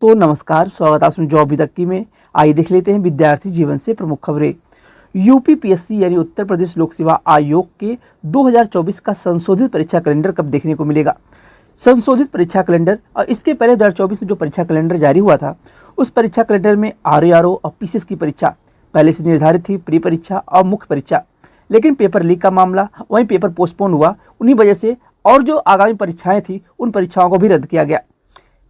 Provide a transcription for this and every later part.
तो नमस्कार, स्वागत है आपने जॉब अभी तक की में। आइए देख लेते हैं विद्यार्थी जीवन से प्रमुख खबरें। यूपीपीएससी यानी उत्तर प्रदेश लोक सेवा आयोग के 2024 का संशोधित परीक्षा कैलेंडर कब देखने को मिलेगा। संशोधित परीक्षा कैलेंडर और इसके पहले 2024 में जो परीक्षा कैलेंडर जारी हुआ था, उस परीक्षा कैलेंडर में आरओ और पीसीएस की परीक्षा पहले से निर्धारित थी, प्री परीक्षा और मुख्य परीक्षा। लेकिन पेपर लीक का मामला, वहीं पेपर पोस्टपोन हुआ, उन्हीं वजह से और जो आगामी परीक्षाएं थी उन परीक्षाओं को भी रद्द किया गया।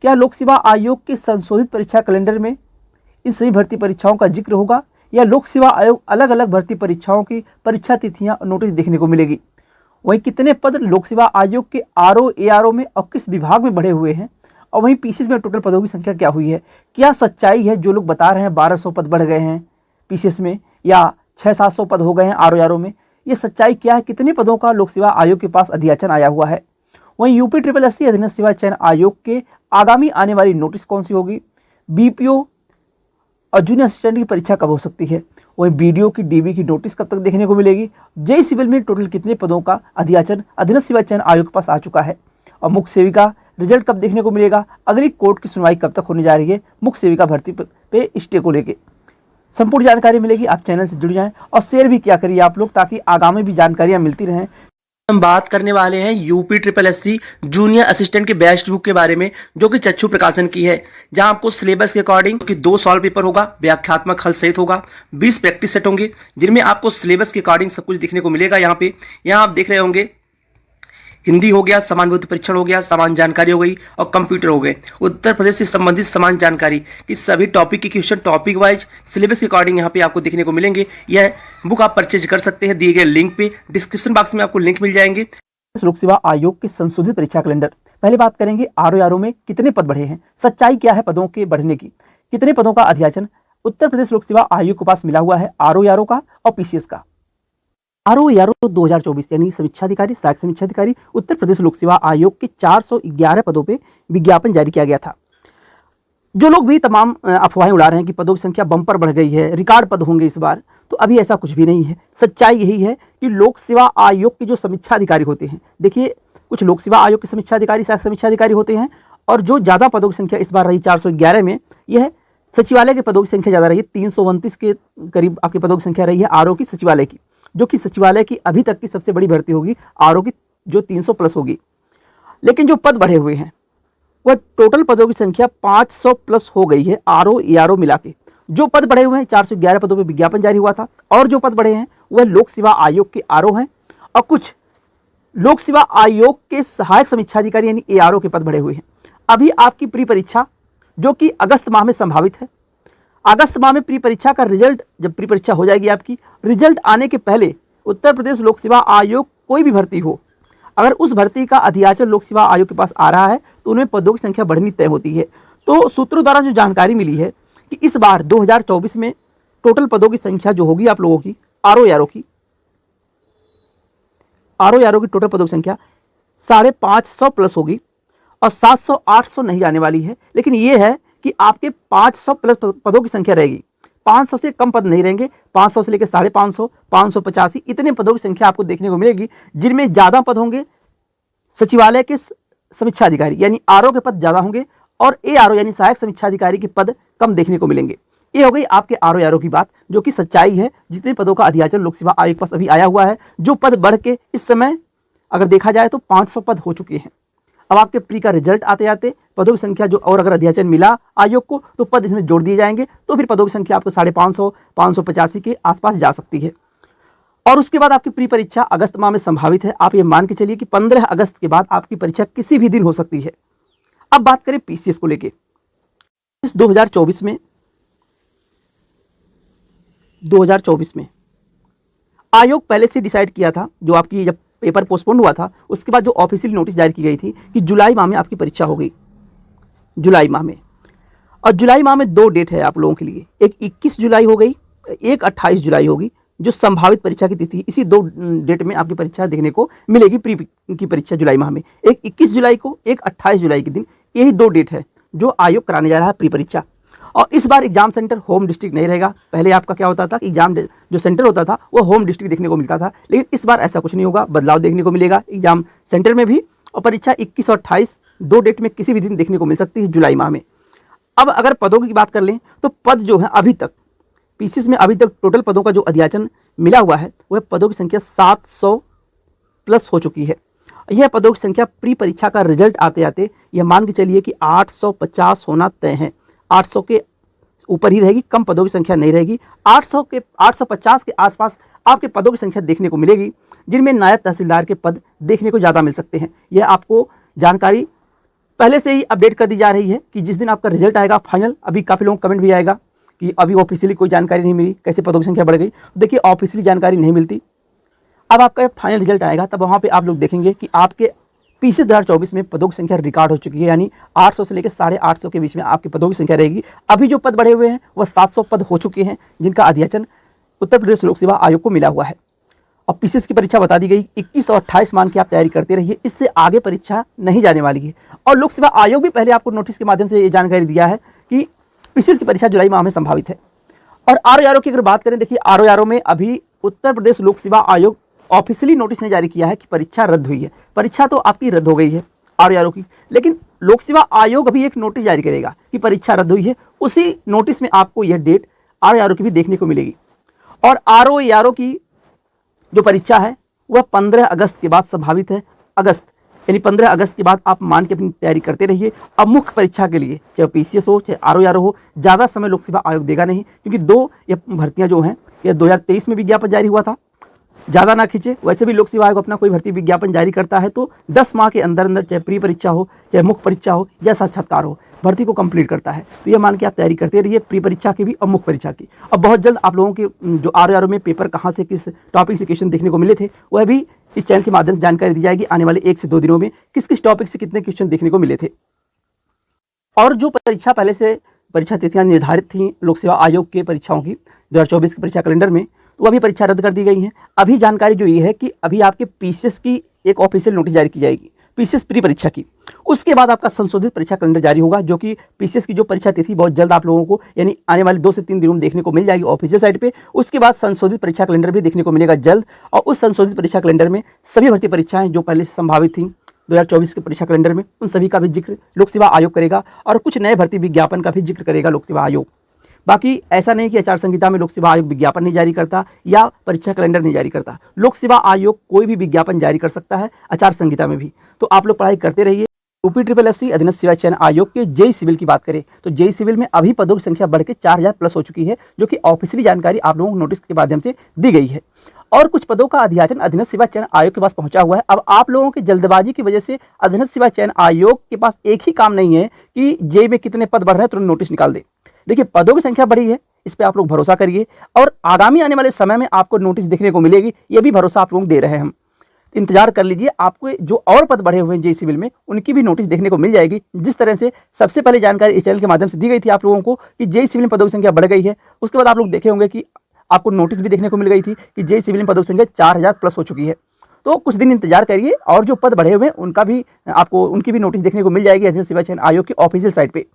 क्या लोक सेवा आयोग के संशोधित परीक्षा कैलेंडर में इन सभी भर्ती परीक्षाओं का जिक्र होगा या लोक सेवा आयोग अलग अलग भर्ती परीक्षाओं की परीक्षा तिथियां और नोटिस देखने को मिलेगी। वहीं कितने पद लोक सेवा आयोग के आरओ एआरओ में और किस विभाग में बढ़े हुए हैं, और वहीं पीसीएस में टोटल पदों की संख्या क्या हुई है। क्या सच्चाई है जो लोग बता रहे हैं 1200 पद बढ़ गए हैं पीसीएस में या 600-700 पद हो गए हैं आरओ एआरओ में, ये सच्चाई क्या है। कितने पदों का लोक सेवा आयोग के पास अधियाचन आया हुआ है। वहीं यूपी SSC अधीनस्थ सेवा चयन आयोग के आगामी आने वाली नोटिस कौन सी होगी। बीपीओ और जूनियर असिस्टेंट की परीक्षा कब हो सकती है। वहीं बीडीओ की डीबी की नोटिस कब तक देखने को मिलेगी। जेई सिविल में टोटल कितने पदों का अधियाचन अधीनस्थ सेवा चयन आयोग के पास आ चुका है। और मुख्य सेविका रिजल्ट कब देखने को मिलेगा। अगली कोर्ट की सुनवाई कब तक होने जा रही है मुख्य सेविका भर्ती पे स्टे को लेकर। संपूर्ण जानकारी मिलेगी। आप चैनल से जुड़ जाएं और शेयर भी किया करिए आप लोग, ताकि आगामी भी जानकारियां मिलती रहें। हम बात करने वाले हैं यूपी SSC जूनियर असिस्टेंट के बैच बुक के बारे में, जो कि चक्षु प्रकाशन की है, जहां आपको सिलेबस के अकॉर्डिंग कि 2 सॉल्व पेपर होगा, व्याख्यात्मक हल सहित होगा, 20 प्रैक्टिस सेट होंगे, जिनमें आपको सिलेबस के अकॉर्डिंग सब कुछ देखने को मिलेगा। यहाँ आप देख रहे होंगे हिंदी हो गया, समान बुद्धि परीक्षण हो गया, समान जानकारी हो गई और कंप्यूटर हो गए। उत्तर प्रदेश से संबंधित समान जानकारी की सभी टॉपिक के क्वेश्चन टॉपिक वाइज सिलेबस के अकॉर्डिंग यहाँ पे आपको देखने को मिलेंगे। यह बुक आप परचेज कर सकते हैं दिए गए लिंक पे, डिस्क्रिप्शन बॉक्स में आपको लिंक मिल जाएंगे। लोक सेवा आयोग के संशोधित परीक्षा कैलेंडर। पहले बात करेंगे आरओ में कितने पद बढ़े हैं, सच्चाई क्या है पदों के बढ़ने की। कितने पदों का अधियाचन उत्तर प्रदेश लोक सेवा आयोग के पास मिला हुआ है, आरओ का और पीसीएस का। आरओ 2024 यानी समीक्षा अधिकारी, सहायक समीक्षा अधिकारी उत्तर प्रदेश लोक सेवा आयोग के 411 पदों पे विज्ञापन जारी किया गया था। जो लोग भी तमाम अफवाहें उड़ा रहे हैं कि पदों की संख्या बम्पर बढ़ गई है, रिकॉर्ड पद होंगे इस बार, तो अभी ऐसा कुछ भी नहीं है। सच्चाई यही है कि लोक सेवा आयोग के जो समीक्षा अधिकारी होते हैं, देखिए कुछ लोक सेवा आयोग के समीक्षा अधिकारी, सहायक समीक्षा अधिकारी होते हैं, और जो ज़्यादा पदों की संख्या इस बार रही 411 में, यह सचिवालय के पदों की संख्या ज़्यादा रही है। 329 के करीब आपके पदों की संख्या रही है आरओ की सचिवालय की, जो कि सचिवालय की अभी तक की सबसे बड़ी भर्ती होगी आरओ की, जो 300 प्लस होगी। लेकिन जो पद बढ़े हुए हैं वह टोटल पदों की संख्या 500 प्लस हो गई है आरओ एआरओ मिला के। जो पद बढ़े हुए हैं 411 पदों पे विज्ञापन जारी हुआ था, और जो पद बढ़े हैं वह लोक सेवा आयोग के आरओ हैं और कुछ लोक सेवा आयोग के सहायक समीक्षा अधिकारी यानी एआरओ के पद बढ़े हुए हैं। अभी आपकी प्री परीक्षा जो कि अगस्त माह में संभावित है, अगस्त माह में प्री परीक्षा का रिजल्ट, जब प्री परीक्षा हो जाएगी आपकी, रिजल्ट आने के पहले उत्तर प्रदेश लोक सेवा आयोग कोई भी भर्ती हो, अगर उस भर्ती का अधियाचन लोक सेवा आयोग के पास आ रहा है तो उनमें पदों की संख्या बढ़नी तय होती है। तो सूत्रों द्वारा जो जानकारी मिली है कि इस बार 2024 में टोटल पदों की संख्या जो होगी आप लोगों की आरओ एआरओ की टोटल पदों की संख्या 550 प्लस होगी और 700-800 नहीं आने वाली है। लेकिन यह है कि आपके 500 प्लस पदों की संख्या रहेगी, 500 से कम पद नहीं रहेंगे। 500 से लेकर 550, 585 इतने पदों की संख्या आपको देखने को मिलेगी, जिनमें ज़्यादा पद होंगे सचिवालय के समीक्षा अधिकारी यानी आरओ के पद ज़्यादा होंगे, और एआरओ यानी सहायक समीक्षा अधिकारी के पद कम देखने को मिलेंगे। ये हो गई आपके आरओ एआरओ की बात, जो कि सच्चाई है। जितने पदों का अधियाचन लोक सेवा आयोग के पास अभी आया हुआ है, जो पद बढ़ के इस समय अगर देखा जाए तो 500 पद हो चुके हैं। अब आपके प्री का रिजल्ट आते आते पदों की संख्या जो, और अगर अधियाचन मिला आयोग को तो पद इसमें जोड़ दिए जाएंगे, तो फिर पदों की संख्या आपको 550, 585 के आसपास जा सकती है। और उसके बाद आपकी प्री परीक्षा अगस्त माह में संभावित है। आप ये मान के चलिए कि 15 अगस्त के बाद आपकी परीक्षा किसी भी दिन हो सकती है। अब बात करें पीसीएस को लेके। इस 2024 में आयोग पहले से डिसाइड किया था, जो आपकी जब पेपर पोस्टपोन हुआ था उसके बाद जो ऑफिशियल नोटिस जारी की गई थी कि जुलाई माह में आपकी परीक्षा होगी, जुलाई माह में। और जुलाई माह में 2 डेट है आप लोगों के लिए, एक 21 जुलाई हो गई, एक 28 जुलाई होगी, जो संभावित परीक्षा की तिथि। इसी 2 डेट में आपकी परीक्षा देखने को मिलेगी, प्री की परीक्षा जुलाई माह में, एक 21 जुलाई को, एक 28 जुलाई के दिन। यही 2 डेट है जो आयोग कराने जा रहा है प्री परीक्षा। और इस बार एग्जाम सेंटर होम डिस्ट्रिक्ट नहीं रहेगा। पहले आपका क्या होता था कि एग्जाम जो सेंटर होता था वो होम डिस्ट्रिक्ट देखने को मिलता था, लेकिन इस बार ऐसा कुछ नहीं होगा, बदलाव देखने को मिलेगा एग्जाम सेंटर में भी। और परीक्षा 21 और 28 2 डेट में किसी भी दिन देखने को मिल सकती है जुलाई माह में। अब अगर पदों की बात कर लें तो पद जो है अभी तक पीसीएस में अभी तक टोटल पदों का जो अध्याचन मिला हुआ है वह पदों की संख्या 700 प्लस हो चुकी है। यह पदों की संख्या प्री परीक्षा का रिजल्ट आते आते यह मान के चलिए कि 850 होना तय है। 800 के ऊपर ही रहेगी, कम पदों की संख्या नहीं रहेगी। 850 के आसपास आपके पदों की संख्या देखने को मिलेगी, जिनमें नायब तहसीलदार के पद देखने को ज़्यादा मिल सकते हैं। यह आपको जानकारी पहले से ही अपडेट कर दी जा रही है कि जिस दिन आपका रिजल्ट आएगा फाइनल, अभी काफ़ी लोगों का कमेंट भी आएगा कि अभी ऑफिशियली कोई जानकारी नहीं मिली, कैसे पदों की संख्या बढ़ गई। देखिए, ऑफिशियली जानकारी नहीं मिलती। अब आपका फाइनल रिजल्ट आएगा तब वहाँ पे आप लोग देखेंगे कि आपके पीसीएस 2024 में पदों की संख्या रिकॉर्ड हो चुकी है, यानी 800 से लेकर 850 के बीच में आपके पदों की संख्या रहेगी। अभी जो पद बढ़े हुए हैं वह 700 पद हो चुके हैं, जिनका अध्याचन उत्तर प्रदेश लोक सेवा आयोग को मिला हुआ है। और पीसीएस की परीक्षा बता दी गई, 21 और 28 मान की आप तैयारी करते रहिए, इससे आगे परीक्षा नहीं जाने वाली है। और लोक सेवा आयोग भी पहले आपको नोटिस के माध्यम से ये जानकारी दिया है कि पीसीएस की परीक्षा जुलाई माह में संभावित है। और आरओ की अगर बात करें, देखिए आरओ में अभी उत्तर प्रदेश लोक सेवा आयोग ऑफिशियली नोटिस ने जारी किया है कि परीक्षा रद्द हुई है। परीक्षा तो आपकी रद्द हो गई है आरओ की, लेकिन लोक सेवा आयोग अभी एक नोटिस जारी करेगा कि परीक्षा रद्द हुई है। उसी नोटिस में आपको यह डेट आरओ की भी देखने को मिलेगी। और आरओ की जो परीक्षा है वह 15 अगस्त के बाद संभावित है। अगस्त यानी 15 अगस्त के बाद आप मान के अपनी तैयारी करते रहिए। अब मुख्य परीक्षा के लिए चाहे पीसीएस हो चाहे आरओ हो, ज़्यादा समय लोक सेवा आयोग देगा नहीं, क्योंकि दो ये भर्तियां जो हैं, यह 2023 में विज्ञापन जारी हुआ था। ज़्यादा ना खींचे, वैसे भी लोक सेवा आयोग अपना कोई भर्ती विज्ञापन जारी करता है तो 10 माह के अंदर अंदर, चाहे प्री परीक्षा हो चाहे मुख्य परीक्षा हो या साक्षात्कार हो, भर्ती को कंप्लीट करता है। तो यह मान के आप तैयारी करते रहिए, प्री परीक्षा की भी और मुख्य परीक्षा की। अब बहुत जल्द आप लोगों के जो आरओ में पेपर कहाँ से किस टॉपिक से क्वेश्चन देखने को मिले थे, वह भी इस चैनल के माध्यम से जानकारी दी जाएगी। आने वाले 1 से 2 दिनों में किस किस टॉपिक से कितने क्वेश्चन देखने को मिले थे। और जो परीक्षा पहले से परीक्षा तिथियां निर्धारित थी लोक सेवा आयोग के परीक्षाओं की 2024 की परीक्षा कैलेंडर में, तो अभी परीक्षा रद्द कर दी गई है। अभी जानकारी जो ये है कि अभी आपके पीसीएस की एक ऑफिशियल नोटिस जारी की जाएगी, पीसीएस प्री परीक्षा की। उसके बाद आपका संशोधित परीक्षा कैलेंडर जारी होगा, जो कि पीसीएस की जो परीक्षा तिथि बहुत जल्द आप लोगों को यानी आने वाले 2 से 3 दिनों में देखने को मिल जाएगी ऑफिशियल साइट पे। उसके बाद संशोधित परीक्षा कैलेंडर भी देखने को मिलेगा जल्द। और उस संशोधित परीक्षा कैलेंडर में सभी भर्ती परीक्षाएं जो पहले से संभावित थी 2024 के परीक्षा कैलेंडर में, उन सभी का भी जिक्र लोक सेवा आयोग करेगा और कुछ नए भर्ती विज्ञापन का भी जिक्र करेगा लोक सेवा आयोग। बाकी ऐसा नहीं कि आचार संहिता में लोक सेवा आयोग विज्ञापन नहीं जारी करता या परीक्षा कैलेंडर नहीं जारी करता। लोक सेवा आयोग कोई भी विज्ञापन जारी कर सकता है आचार संहिता में भी। तो आप लोग पढ़ाई करते रहिए। यूपी अधीनस्थ सेवा चयन आयोग के जेई सिविल की बात करें तो जेई सिविल में अभी पदों की संख्या बढ़ के 4000 प्लस हो चुकी है, जो कि ऑफिशियली जानकारी आप लोगों को नोटिस के माध्यम से दी गई है। और कुछ पदों का अध्याचन अधीनस्थ सेवा चयन आयोग के पास पहुंचा हुआ है। अब आप लोगों की जल्दबाजी की वजह से अधीनस्थ सेवा चयन आयोग के पास एक ही काम नहीं है कि जेई में कितने पद बढ़ रहे हैं तुरंत नोटिस निकाल दे। देखिए, पदों की संख्या बढ़ी है, इस पे आप लोग भरोसा करिए और आगामी आने वाले समय में आपको नोटिस देखने को मिलेगी, ये भी भरोसा आप लोग दे रहे हैं हम। इंतजार कर लीजिए, आपको जो और पद बढ़े हुए हैं जेई सिविल में उनकी भी नोटिस देखने को मिल जाएगी। जिस तरह से सबसे पहले जानकारी इस चैनल के माध्यम से दी गई थी आप लोगों को कि जेई सिविल में पदों की संख्या बढ़ गई है, उसके बाद आप लोग देखे होंगे कि आपको नोटिस भी देखने को मिल गई थी कि जेई सिविल में पदों की संख्या 4000 प्लस हो चुकी है। तो कुछ दिन इंतजार करिए और जो पद बढ़े हुए हैं उनका भी आपको उनकी भी नोटिस देखने को मिल जाएगी अधीनस्थ सेवा चयन आयोग की ऑफिशियल साइट पे।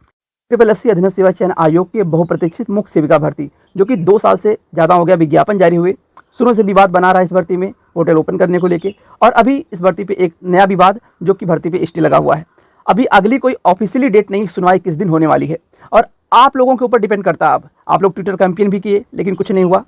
SSC अधीनस्थ सेवा चयन आयोग के बहुप्रतीक्षित मुख्य सेविका भर्ती, जो कि 2 साल से ज़्यादा हो गया विज्ञापन जारी हुए, शुरू से विवाद बना रहा है इस भर्ती में पोर्टल ओपन करने को लेके। और अभी इस भर्ती पे एक नया विवाद जो कि भर्ती पे स्टे लगा हुआ है। अभी अगली कोई ऑफिशियली डेट नहीं, सुनवाई किस दिन होने वाली है और आप लोगों के ऊपर डिपेंड करता है। अब आप लोग ट्विटर कैंपेन भी किए लेकिन कुछ नहीं हुआ।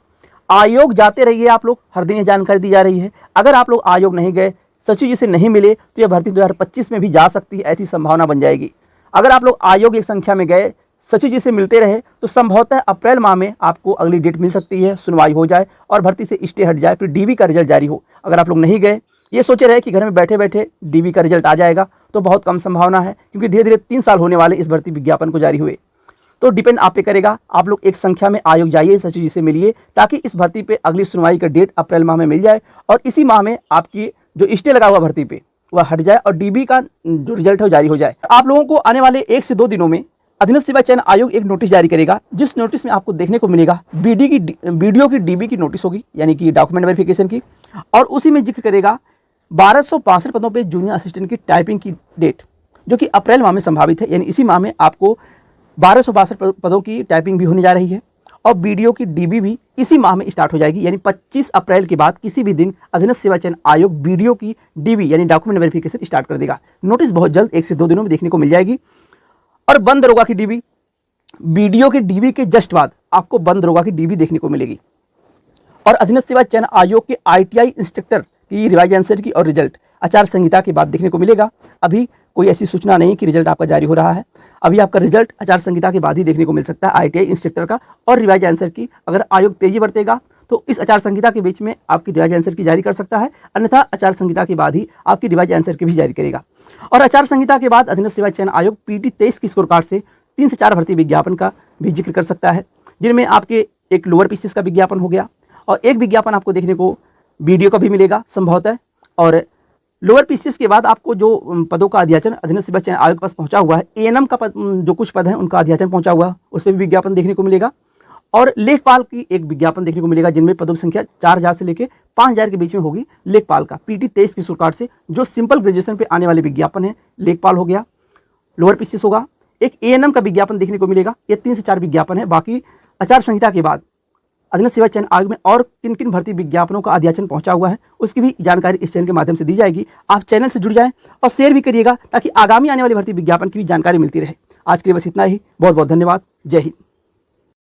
आयोग जाते रहिए आप लोग, हर दिन ये जानकारी दी जा रही है। अगर आप लोग आयोग नहीं गए, सचिव जी से नहीं मिले, तो यह भर्ती 2025 में भी जा सकती है, ऐसी संभावना बन जाएगी। अगर आप लोग आयोग एक संख्या में गए, सचिव जी से मिलते रहे, तो संभवतः अप्रैल माह में आपको अगली डेट मिल सकती है, सुनवाई हो जाए और भर्ती से स्टे हट जाए, फिर डीवी का रिजल्ट जारी हो। अगर आप लोग नहीं गए, ये सोचे रहे कि घर में बैठे बैठे डीवी का रिजल्ट आ जाएगा, तो बहुत कम संभावना है, क्योंकि धीरे धीरे 3 साल होने वाले इस भर्ती विज्ञापन को जारी हुए। तो डिपेंड आप पे करेगा। आप लोग एक संख्या में आयोग जाइए, सचिव जी से मिलिए, ताकि इस भर्ती पे अगली सुनवाई का डेट अप्रैल माह में मिल जाए और इसी माह में आपकी जो स्टे लगा हुआ भर्ती पे वह हट जाए और डीबी का जो रिजल्ट है जारी हो जाए। आप लोगों को आने वाले 1 से 2 दिनों में अधीनस्थ सेवा चयन आयोग एक नोटिस जारी करेगा, जिस नोटिस में आपको देखने को मिलेगा वीडियो की डीबी की नोटिस होगी, यानी कि डॉक्यूमेंट वेरिफिकेशन की, और उसी में जिक्र करेगा 1262 पदों पे जूनियर असिस्टेंट की टाइपिंग की डेट, जो कि अप्रैल माह में संभावित है। यानी इसी माह में आपको 1262 पदों की टाइपिंग भी होने जा रही है और वीडियो की डीबी भी इसी माह में स्टार्ट हो जाएगी। यानी 25 अप्रैल के बाद किसी भी दिन अधीनस्थ सेवा चयन आयोग वीडियो की डीबी यानी डॉक्यूमेंट वेरिफिकेशन स्टार्ट कर देगा। नोटिस बहुत जल्द 1 से 2 दिनों में देखने को मिल जाएगी। और बंद दरोगा की डीबी वीडियो के डीबी के जस्ट बाद आपको बंद दरोगा की डीबी देखने को मिलेगी। और अधीनस्थ सेवा चयन आयोग के ITI इंस्ट्रक्टर की रिवाइज आंसर की और रिजल्ट आचार संहिता के बाद देखने को मिलेगा। अभी कोई ऐसी सूचना नहीं कि रिजल्ट आपका जारी हो रहा है। अभी आपका रिजल्ट आचार संहिता के बाद ही देखने को मिल सकता है ITI इंस्ट्रक्टर का और रिवाइज आंसर की। अगर आयोग तेजी बरतेगा तो इस आचार संहिता के बीच में आपकी रिवाइज आंसर की जारी कर सकता है, अन्यथा आचार संहिता के बाद ही आपकी रिवाइज आंसर की भी जारी करेगा। और आचार संहिता के बाद अधीनस्थ सेवा चयन आयोग PT 23 की स्कोर कार्ड से 3 से 4 भर्ती विज्ञापन का भी जिक्र कर सकता है, जिनमें आपके एक लोअर पीसीएस का विज्ञापन हो गया और एक विज्ञापन आपको देखने को वीडियो का भी मिलेगा संभवतः। और लोअर पीसीएस के बाद आपको जो पदों का अध्याचन अधीनस्थ सेवा चयन आयोग के पास पहुंचा हुआ है, ANM का पद, जो कुछ पद हैं उनका अध्याचन पहुंचा हुआ है, उस पर भी विज्ञापन देखने को मिलेगा। और लेखपाल की एक विज्ञापन देखने को मिलेगा, जिनमें पदों की संख्या 4000 से लेकर 5000 के बीच में होगी। लेखपाल का PT 23 की स्कोर कार्ड से जो सिंपल ग्रेजुएशन पे आने वाले विज्ञापन है, लेखपाल हो गया, लोअर पीसीएस होगा, एक ANM का विज्ञापन देखने को मिलेगा। ये 3 से 4 विज्ञापन है। बाकी आचार संहिता के बाद अधीनस्थ सेवा चयन आयोग में और किन किन भर्ती विज्ञापनों का अध्याचन पहुंचा हुआ है, उसकी भी जानकारी इस चैनल के माध्यम से दी जाएगी। आप चैनल से जुड़ जाएं और शेयर भी करिएगा ताकि आगामी आने वाली भर्ती विज्ञापन की भी जानकारी मिलती रहे। आज के लिए बस इतना ही। बहुत बहुत धन्यवाद। जय हिंद।